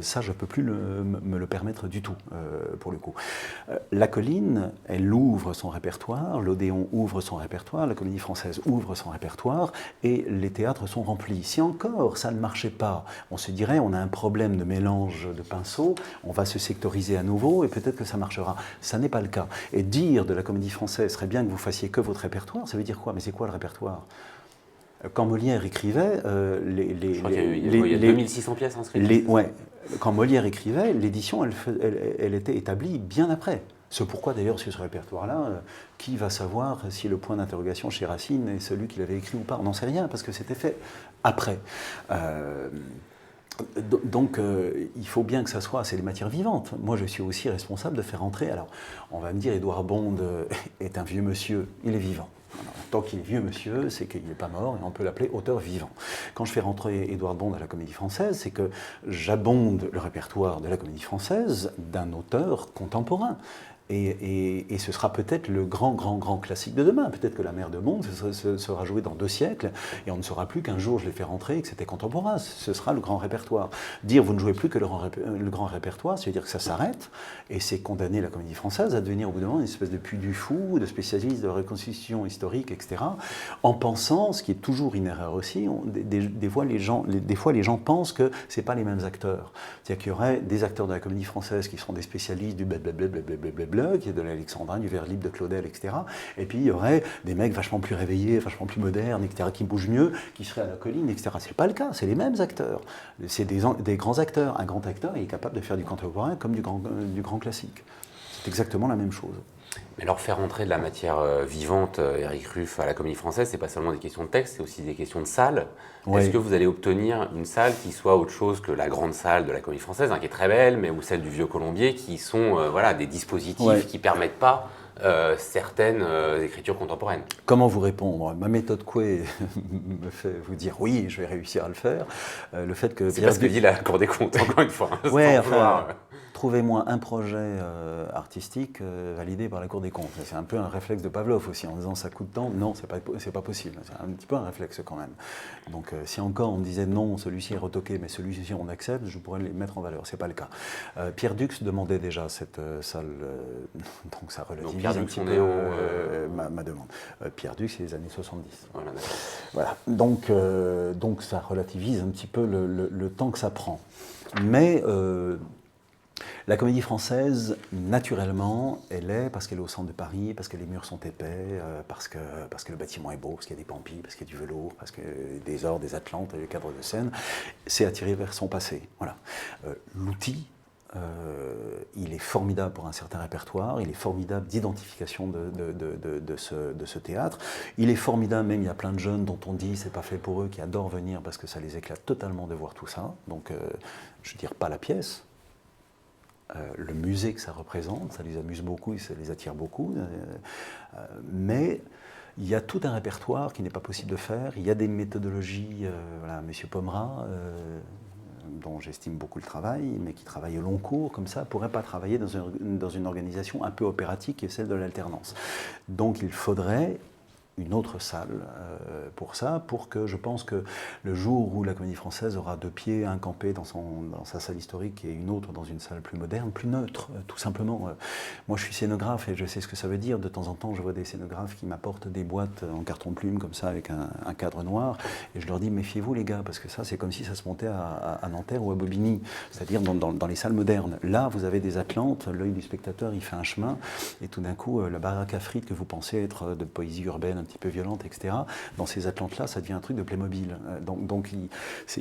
Ça, je ne peux plus me le permettre du tout, pour le coup. La Colline, elle ouvre son répertoire, l'Odéon ouvre son répertoire, la Comédie Française ouvre son répertoire, et les théâtres sont remplis. Si encore ça ne marchait pas, on se dirait, on a un problème de mélange de pinceau, on va se sectoriser à nouveau et peut-être que ça marchera. Ça n'est pas le cas. Et dire de la Comédie Française serait bien que vous fassiez que votre répertoire, ça veut dire quoi? Mais c'est quoi le répertoire? Quand Molière écrivait, je crois qu'il y a 2600 pièces inscrites. Quand Molière écrivait, l'édition, elle était établie bien après. C'est pourquoi d'ailleurs sur ce répertoire-là, qui va savoir si le point d'interrogation chez Racine est celui qu'il avait écrit ou pas? On n'en sait rien parce que c'était fait après. Donc, il faut bien que ça soit, c'est les matières vivantes. Moi, je suis aussi responsable de faire entrer. Alors, on va me dire, Édouard Bond est un vieux monsieur, il est vivant. Alors, tant qu'il est vieux monsieur, c'est qu'il n'est pas mort et on peut l'appeler auteur vivant. Quand je fais rentrer Édouard Bond à la Comédie Française, c'est que j'abonde le répertoire de la Comédie Française d'un auteur contemporain. Et ce sera peut-être le grand classique de demain. Peut-être que La Mère de Monde sera jouée dans 2 siècles et on ne saura plus qu'un jour je l'ai fait rentrer et que c'était contemporain. Ce sera le grand répertoire. Dire vous ne jouez plus que le grand répertoire, ça veut dire que ça s'arrête et c'est condamner la Comédie Française à devenir au bout d'un moment une espèce de puits du fou, de spécialiste de reconstitution historique, etc. En pensant, ce qui est toujours une erreur aussi, des fois les gens pensent que c'est pas les mêmes acteurs. C'est-à-dire qu'il y aurait des acteurs de la Comédie Française qui seront des spécialistes du blablabla, Bleuc, de l'Alexandrin, du Vers libre de Claudel, etc. Et puis il y aurait des mecs vachement plus réveillés, vachement plus modernes, etc., qui bougent mieux, qui seraient à la colline, etc. C'est pas le cas, c'est les mêmes acteurs. C'est des grands acteurs. Un grand acteur, il est capable de faire du contemporain comme du grand classique. C'est exactement la même chose. Mais alors faire entrer de la matière vivante, Éric Ruff, à la Comédie Française, c'est pas seulement des questions de texte, c'est aussi des questions de salle. Ouais. Est-ce que vous allez obtenir une salle qui soit autre chose que la grande salle de la Comédie Française, hein, qui est très belle, mais ou celle du Vieux Colombier, qui sont voilà, des dispositifs qui permettent pas certaines écritures contemporaines? Comment vous répondre? Ma méthode Coué me fait vous dire oui, je vais réussir à le faire. Le fait que c'est pas ce que dit la Cour des comptes, encore une fois. Ouais, enfin, trouvez-moi un projet artistique validé par la Cour des comptes. C'est un peu un réflexe de Pavlov aussi, en disant ça coûte tant. Non, c'est pas possible. C'est un petit peu un réflexe quand même. Donc si encore on me disait non, celui-ci est retoqué, mais celui-ci on accepte, je pourrais les mettre en valeur. C'est pas le cas. Pierre Dux demandait déjà cette salle, donc ça relativise un petit peu ma demande. Pierre Dux, c'est les années 70. Voilà. Donc ça relativise un petit peu le temps que ça prend. Mais la Comédie Française, naturellement, elle est, parce qu'elle est au centre de Paris, parce que les murs sont épais, parce que le bâtiment est beau, parce qu'il y a des pampis, parce qu'il y a du velours, parce que des ors, des atlantes, des cadres de scène, c'est attiré vers son passé. Voilà. L'outil, il est formidable pour un certain répertoire, il est formidable d'identification de ce théâtre, il est formidable même, il y a plein de jeunes dont on dit c'est pas fait pour eux, qui adorent venir parce que ça les éclate totalement de voir tout ça, donc je veux dire pas la pièce, le musée que ça représente, ça les amuse beaucoup, ça les attire beaucoup, mais il y a tout un répertoire qui n'est pas possible de faire, il y a des méthodologies, voilà, M. Pomera, dont j'estime beaucoup le travail, mais qui travaille au long cours, comme ça, ne pourrait pas travailler dans une organisation un peu opératique qui est celle de l'alternance. Donc il faudrait une autre salle pour ça, pour que je pense que le jour où la Comédie Française aura deux pieds, un campé dans sa salle historique et une autre dans une salle plus moderne, plus neutre, tout simplement. Moi je suis scénographe et je sais ce que ça veut dire. De temps en temps je vois des scénographes qui m'apportent des boîtes en carton-plume comme ça avec un cadre noir et je leur dis méfiez-vous les gars parce que ça c'est comme si ça se montait à Nanterre ou à Bobigny, c'est-à-dire dans les salles modernes. Là vous avez des atlantes, l'œil du spectateur il fait un chemin et tout d'un coup la baraque à frites que vous pensez être de poésie urbaine un petit peu violente, etc. Dans ces atlantes-là, ça devient un truc de Playmobil. Donc il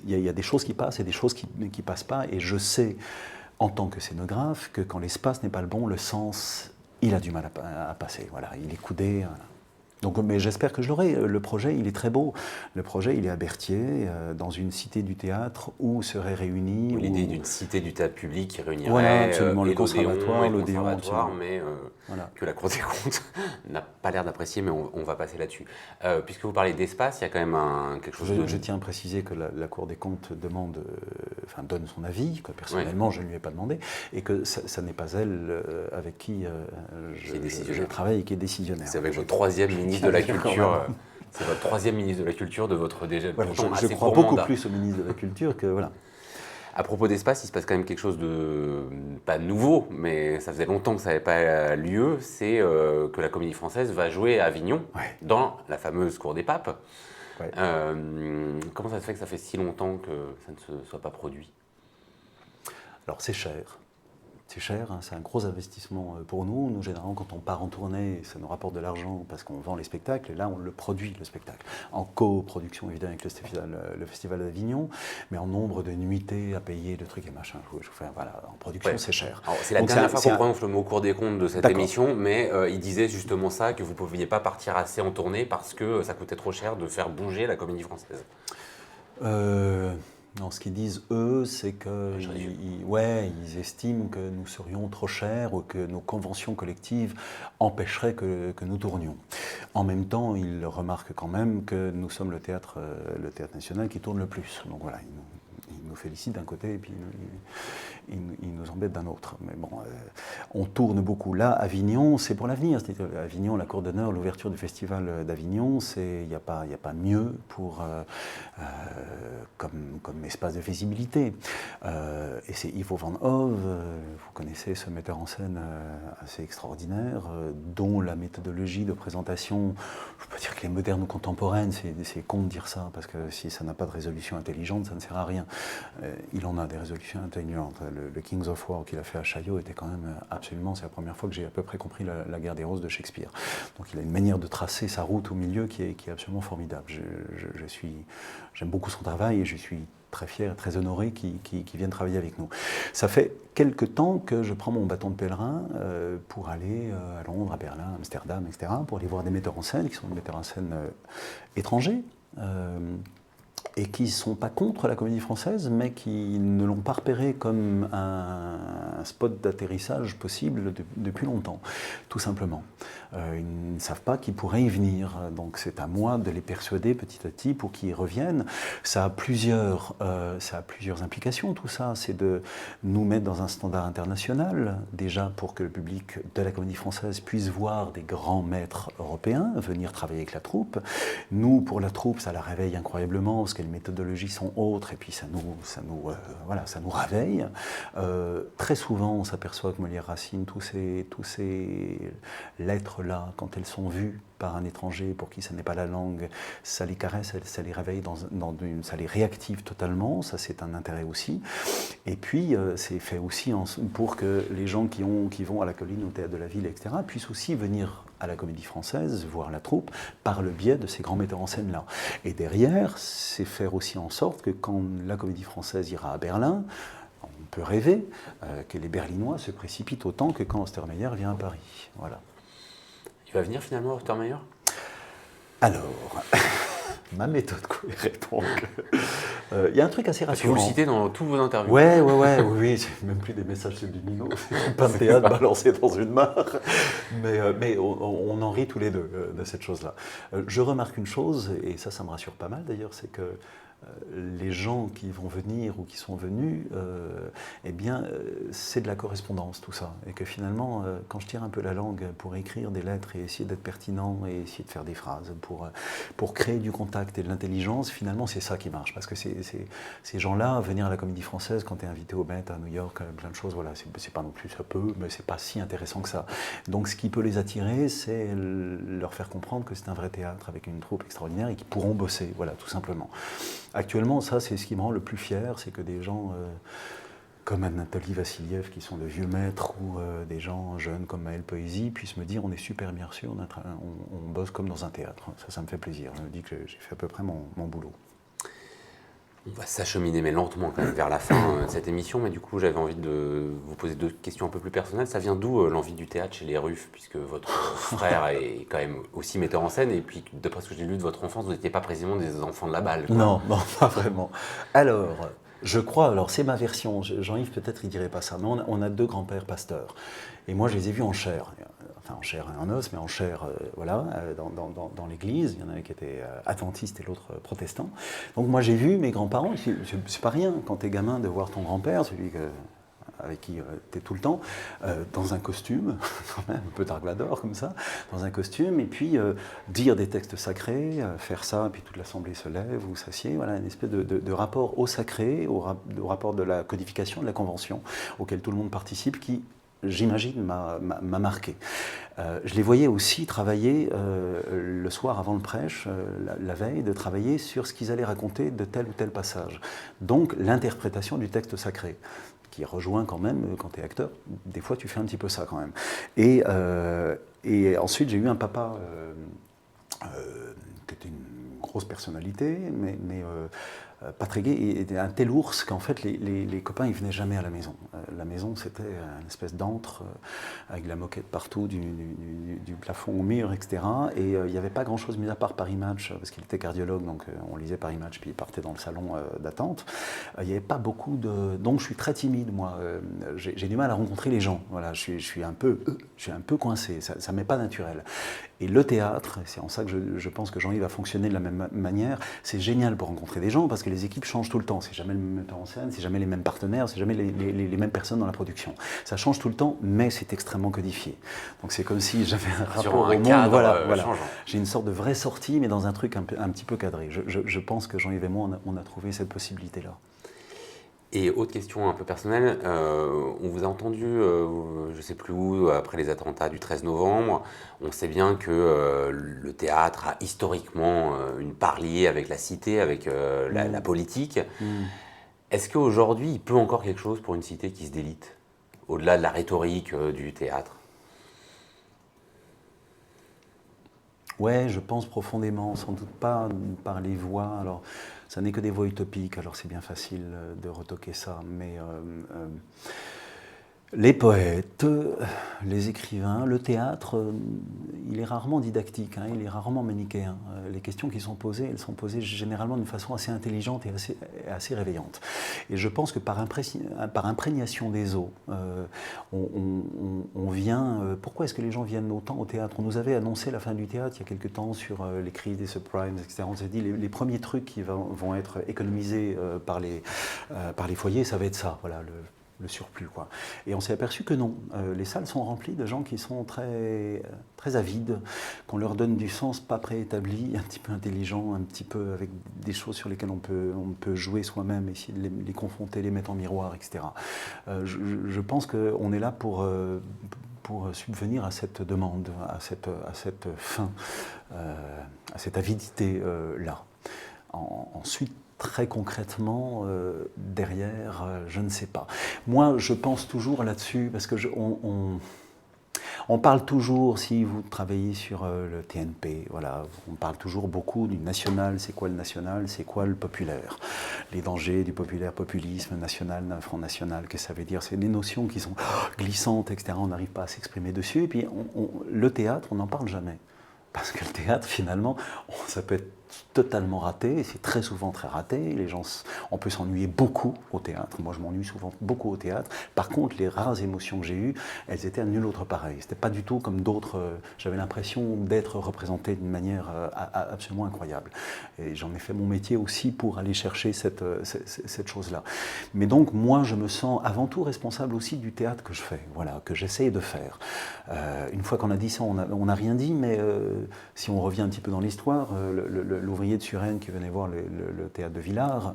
y a des choses qui passent et des choses qui ne passent pas. Et je sais, en tant que scénographe, que quand l'espace n'est pas le bon, le sens, il a du mal à passer. Voilà, il est coudé. Voilà. Donc, mais j'espère que je l'aurai. Le projet, il est très beau. Le projet, il est à Berthier, dans une cité du théâtre où seraient réunis... L'idée d'une cité du théâtre public qui réunirait voilà, absolument, le conservatoire, l'Odéon, mais voilà. que la Cour des comptes n'a pas l'air d'apprécier, mais on va passer là-dessus. Puisque vous parlez d'espace, il y a quand même quelque chose de... Je tiens à préciser que la Cour des comptes donne son avis, que personnellement je ne lui ai pas demandé, et que ça n'est pas elle avec qui je travaille et qui est décisionnaire. C'est avec votre troisième ministre de la Culture. C'est votre troisième ministre de la Culture de votre déjà. Voilà, je crois beaucoup plus au ministre de la Culture que voilà. À propos d'espace, il se passe quand même quelque chose de pas nouveau, mais ça faisait longtemps que ça n'avait pas lieu. C'est que la Comédie Française va jouer à Avignon, dans la fameuse Cour des Papes. Ouais. Comment ça se fait que ça fait si longtemps que ça ne se soit pas produit? Alors c'est cher. C'est cher, hein, c'est un gros investissement pour nous. Nous, généralement, quand on part en tournée, ça nous rapporte de l'argent parce qu'on vend les spectacles, et là, on le produit, le spectacle. En coproduction, évidemment, avec le Festival d'Avignon, mais en nombre de nuitées à payer, de trucs et machins. Voilà, en production, c'est cher. Alors, c'est la dernière fois qu'on prononce le mot Cour des comptes de cette émission, mais il disait justement ça, que vous ne pouviez pas partir assez en tournée parce que ça coûtait trop cher de faire bouger la Comédie Française. Non, ce qu'ils disent, eux, c'est qu'ils estiment que nous serions trop chers ou que nos conventions collectives empêcheraient que nous tournions. En même temps, ils remarquent quand même que nous sommes le théâtre national qui tourne le plus. Donc voilà, ils nous félicitent d'un côté et puis ils nous embêtent d'un autre. Mais bon, on tourne beaucoup. Là, Avignon, c'est pour l'avenir. Avignon, la Cour d'honneur, l'ouverture du Festival d'Avignon, il n'y a pas mieux comme espace de visibilité. Et c'est Ivo van Hove, vous connaissez ce metteur en scène assez extraordinaire, dont la méthodologie de présentation, je peux dire qu'elle est moderne ou contemporaine, c'est con de dire ça, parce que si ça n'a pas de résolution intelligente, ça ne sert à rien. il en a des résolutions intelligentes. Le Kings of War qu'il a fait à Chaillot était quand même absolument, c'est la première fois que j'ai à peu près compris la guerre des roses de Shakespeare. Donc il a une manière de tracer sa route au milieu qui est absolument formidable. J'aime beaucoup son travail et je suis très fier, très honoré qu'il vienne travailler avec nous. Ça fait quelque temps que je prends mon bâton de pèlerin pour aller à Londres, à Berlin, à Amsterdam, etc., pour aller voir des metteurs en scène qui sont des metteurs en scène étrangers. Et qui ne sont pas contre la comédie française, mais qui ne l'ont pas repéré comme un spot d'atterrissage possible depuis longtemps, tout simplement. Ils ne savent pas qu'ils pourraient y venir, donc c'est à moi de les persuader petit à petit pour qu'ils y reviennent. Ça a plusieurs implications, tout ça. C'est de nous mettre dans un standard international, déjà pour que le public de la comédie française puisse voir des grands maîtres européens venir travailler avec la troupe. Nous, pour la troupe, ça la réveille incroyablement, parce que les méthodologies sont autres, et puis ça nous réveille. Très souvent, on s'aperçoit que Molière Racine, tous ces lettres-là, quand elles sont vues par un étranger pour qui ça n'est pas la langue, ça les caresse, ça les réveille, ça les réactive totalement, ça c'est un intérêt aussi. Et puis c'est fait aussi pour que les gens qui vont à la Colline, au Théâtre de la Ville, etc., puissent aussi venir à la Comédie Française, voir la troupe, par le biais de ces grands metteurs en scène-là. Et derrière, c'est faire aussi en sorte que quand la Comédie Française ira à Berlin, on peut rêver que les Berlinois se précipitent autant que quand Ostermeyer vient à Paris. Voilà. Il va venir finalement, Ostermeyer ? Alors, ma méthode pour y répondre. Il y a un truc assez rassurant. Vous le citez dans tous vos interviews. Oui, c'est même plus des messages subliminaux, c'est pas de théâtre balancé dans une mare. Mais on en rit tous les deux de cette chose-là. Je remarque une chose, et ça me rassure pas mal d'ailleurs, c'est que les gens qui vont venir ou qui sont venus, c'est de la correspondance tout ça. Et que finalement, quand je tire un peu la langue pour écrire des lettres et essayer d'être pertinent et essayer de faire des phrases pour créer du contact et de l'intelligence, finalement c'est ça qui marche. Parce que ces gens-là, venir à la Comédie Française quand tu es invité au Met à New York, plein de choses, voilà, c'est pas non plus, ça peut, mais c'est pas si intéressant que ça. Donc ce qui peut les attirer, c'est leur faire comprendre que c'est un vrai théâtre avec une troupe extraordinaire et qu'ils pourront bosser, voilà, tout simplement. Actuellement, ça, c'est ce qui me rend le plus fier, c'est que des gens comme Anatoly Vassiliev, qui sont de vieux maîtres, ou des gens jeunes comme Maël Poésie, puissent me dire on est super bien reçus, on bosse comme dans un théâtre. Ça me fait plaisir. Je me dis que j'ai fait à peu près mon boulot. On va s'acheminer, mais lentement quand même, vers la fin de cette émission. Mais du coup, j'avais envie de vous poser 2 questions un peu plus personnelles. Ça vient d'où l'envie du théâtre chez les Ruffes, puisque votre frère est quand même aussi metteur en scène, et puis d'après ce que j'ai lu de votre enfance, vous n'étiez pas précisément des enfants de la balle, quoi. Non, pas vraiment. Alors, je crois, c'est ma version, Jean-Yves peut-être il dirait pas ça, mais on a 2 grands-pères pasteurs. Et moi je les ai vus en chair. Enfin en chair et en os, mais en chair, dans l'église. Il y en a un qui était adventiste et l'autre protestant. Donc moi j'ai vu mes grands-parents, c'est pas rien quand t'es gamin de voir ton grand-père, celui avec qui tu es tout le temps, dans un costume, quand même, un peu Dark Vador comme ça, dans un costume, et puis dire des textes sacrés, faire ça, et puis toute l'assemblée se lève ou s'assied, voilà, une espèce de rapport au sacré, au rapport de la codification, de la convention, auquel tout le monde participe, qui, j'imagine, m'a marqué. Je les voyais aussi travailler le soir avant le prêche, la veille, de travailler sur ce qu'ils allaient raconter de tel ou tel passage. Donc l'interprétation du texte sacré, qui rejoint quand même, quand tu es acteur, des fois tu fais un petit peu ça quand même. Et ensuite j'ai eu un papa qui était une grosse personnalité, mais pas très gai, et un tel ours qu'en fait les copains ils venaient jamais à la maison. La maison c'était une espèce d'antre avec de la moquette partout, du plafond au mur, etc. Et il n'y avait pas grand chose mis à part Paris Match, parce qu'il était cardiologue, donc on lisait Paris Match, puis il partait dans le salon d'attente. Il n'y avait pas beaucoup de... Donc je suis très timide, moi. J'ai du mal à rencontrer les gens. Voilà, je suis un peu coincé, ça ne m'est pas naturel. Et le théâtre, c'est en ça que je pense que Jean-Yves va fonctionner de la même manière, c'est génial pour rencontrer des gens, parce que les équipes changent tout le temps. C'est jamais le même metteur en scène, c'est jamais les mêmes partenaires, c'est jamais les mêmes personnes dans la production. Ça change tout le temps, mais c'est extrêmement codifié. Donc c'est comme si j'avais un rapport au monde. Voilà. J'ai une sorte de vraie sortie, mais dans un truc un petit peu cadré. Je pense que Jean-Yves et moi, on a trouvé cette possibilité-là. Et autre question un peu personnelle, on vous a entendu, je ne sais plus où, après les attentats du 13 novembre, on sait bien que le théâtre a historiquement une part liée avec la cité, avec la politique. Est-ce qu'aujourd'hui, il peut encore quelque chose pour une cité qui se délite, au-delà de la rhétorique du théâtre? Ouais, je pense profondément, sans doute pas par les voix. Alors, ça n'est que des voix utopiques, alors c'est bien facile de retoquer ça, mais les poètes, les écrivains, le théâtre, il est rarement dictique, hein, il est rarement manichéen. Les questions qui sont posées, elles sont posées généralement d'une façon assez intelligente et assez réveillante. Et je pense que par imprégnation des eaux, on vient... pourquoi est-ce que les gens viennent autant au théâtre? On nous avait annoncé la fin du théâtre il y a quelque temps sur les cris des subprimes, etc. On s'est dit les premiers trucs qui vont être économisés par les foyers, ça va être ça, voilà, le surplus, quoi. Et on s'est aperçu que non. Les salles sont remplies de gens qui sont très, très avides, qu'on leur donne du sens pas préétabli, un petit peu intelligent, un petit peu avec des choses sur lesquelles on peut jouer soi-même, essayer de les confronter, les mettre en miroir, etc. Je pense qu'on est là pour subvenir à cette demande, à cette faim, à cette avidité-là. Ensuite, très concrètement, derrière, je ne sais pas. Moi, je pense toujours là-dessus, parce que on parle toujours, si vous travaillez sur le TNP, voilà, on parle toujours beaucoup du national. C'est quoi le national? C'est quoi le populaire? Les dangers du populaire, populisme, national, Front National, qu'est-ce que ça veut dire? C'est des notions qui sont glissantes, etc. On n'arrive pas à s'exprimer dessus. Et puis, le théâtre, on n'en parle jamais. Parce que le théâtre, finalement, ça peut être totalement raté, et c'est très souvent très raté. Les gens, on peut s'ennuyer beaucoup au théâtre. Moi, je m'ennuie souvent beaucoup au théâtre. Par contre, les rares émotions que j'ai eues, elles étaient à nul autre pareil. C'était pas du tout comme d'autres. J'avais l'impression d'être représenté d'une manière absolument incroyable. Et j'en ai fait mon métier aussi pour aller chercher cette chose-là. Mais donc, moi, je me sens avant tout responsable aussi du théâtre que je fais, voilà, que j'essaye de faire. Une fois qu'on a dit ça, on n'a rien dit, mais si on revient un petit peu dans l'histoire, l'ouvrier de Suresnes qui venait voir le théâtre de Villars,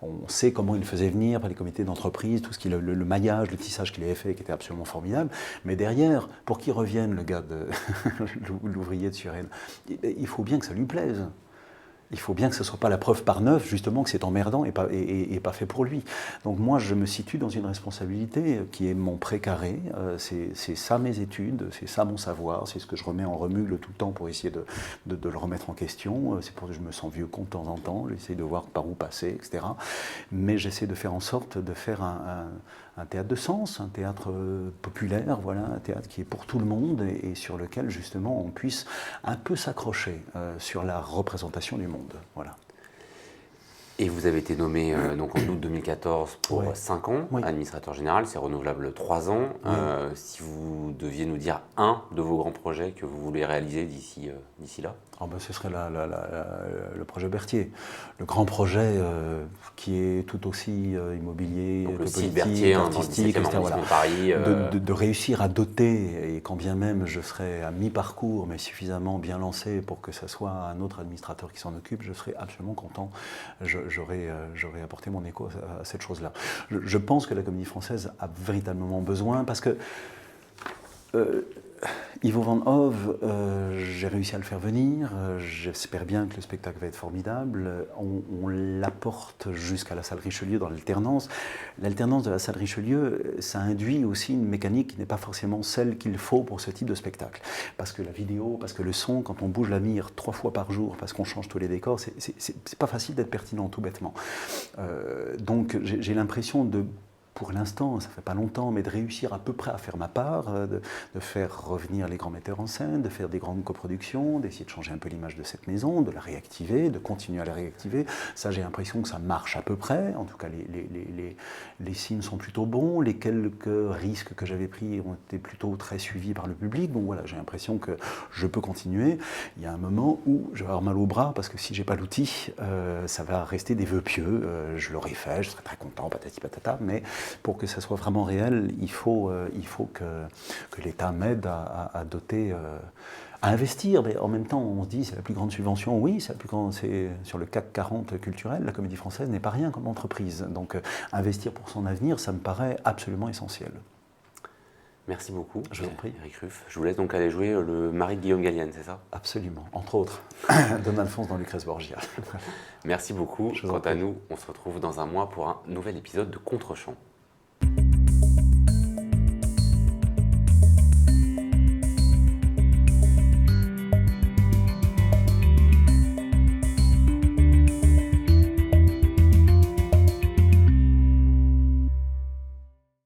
on sait comment il le faisait venir par les comités d'entreprise, tout ce qui le maillage, le tissage qu'il avait fait, qui était absolument formidable. Mais derrière, pour qu'il revienne, le gars l'ouvrier de Suresnes, il faut bien que ça lui plaise. Il faut bien que ce ne soit pas la preuve par neuf, justement, que c'est emmerdant et pas fait pour lui. Donc moi, je me situe dans une responsabilité qui est mon précaré. C'est ça mes études, c'est ça mon savoir, c'est ce que je remets en remue tout le temps pour essayer de le remettre en question. C'est pour ça que je me sens vieux con de temps en temps, j'essaie de voir par où passer, etc. Mais j'essaie de faire en sorte de faire un théâtre de sens, un théâtre populaire, voilà, un théâtre qui est pour tout le monde et sur lequel justement on puisse un peu s'accrocher sur la représentation du monde. Voilà. Et vous avez été nommé donc en août 2014 pour 5 ans, administrateur général, c'est renouvelable 3 ans. Si vous deviez nous dire un de vos grands projets que vous voulez réaliser d'ici là? Ce serait le projet Berthier, le grand projet qui est tout aussi immobilier, donc le politique, site Berthier, artistique, etc. Voilà. De Paris. De réussir à doter, et quand bien même je serais à mi-parcours, mais suffisamment bien lancé pour que ce soit un autre administrateur qui s'en occupe, je serais absolument content. J'aurais apporté mon écho à cette chose-là. Je pense que la Comédie Française a véritablement besoin, parce que Ivo Van Hove, j'ai réussi à le faire venir, j'espère bien que le spectacle va être formidable. On l'apporte jusqu'à la salle Richelieu dans l'alternance. L'alternance de la salle Richelieu, ça induit aussi une mécanique qui n'est pas forcément celle qu'il faut pour ce type de spectacle. Parce que la vidéo, parce que le son, quand on bouge la mire 3 fois par jour, parce qu'on change tous les décors, c'est pas facile d'être pertinent tout bêtement. Donc j'ai l'impression pour l'instant, ça fait pas longtemps, mais de réussir à peu près à faire ma part, de faire revenir les grands metteurs en scène, de faire des grandes coproductions, d'essayer de changer un peu l'image de cette maison, de la réactiver, de continuer à la réactiver. Ça, j'ai l'impression que ça marche à peu près. En tout cas, les signes sont plutôt bons. Les quelques risques que j'avais pris ont été plutôt très suivis par le public. Donc voilà, j'ai l'impression que je peux continuer. Il y a un moment où je vais avoir mal au bras, parce que si j'ai pas l'outil, ça va rester des vœux pieux. Je l'aurais fait, je serais très content, patati patata, mais pour que ça soit vraiment réel, il faut que l'État m'aide à doter, à investir. Mais en même temps, on se dit c'est la plus grande subvention. Oui, c'est la plus grande. C'est sur le CAC 40 culturel. La Comédie Française n'est pas rien comme entreprise. Donc investir pour son avenir, ça me paraît absolument essentiel. Merci beaucoup. Je vous en prie. Eric Ruff. Je vous laisse donc aller jouer le mari de Guillaume Gallienne, c'est ça? Absolument, entre autres. Don Alphonse dans Lucrèce Borgia. Merci beaucoup. Je vous en Quant à prie. nous, on se retrouve dans un mois pour un nouvel épisode de Contre-champ.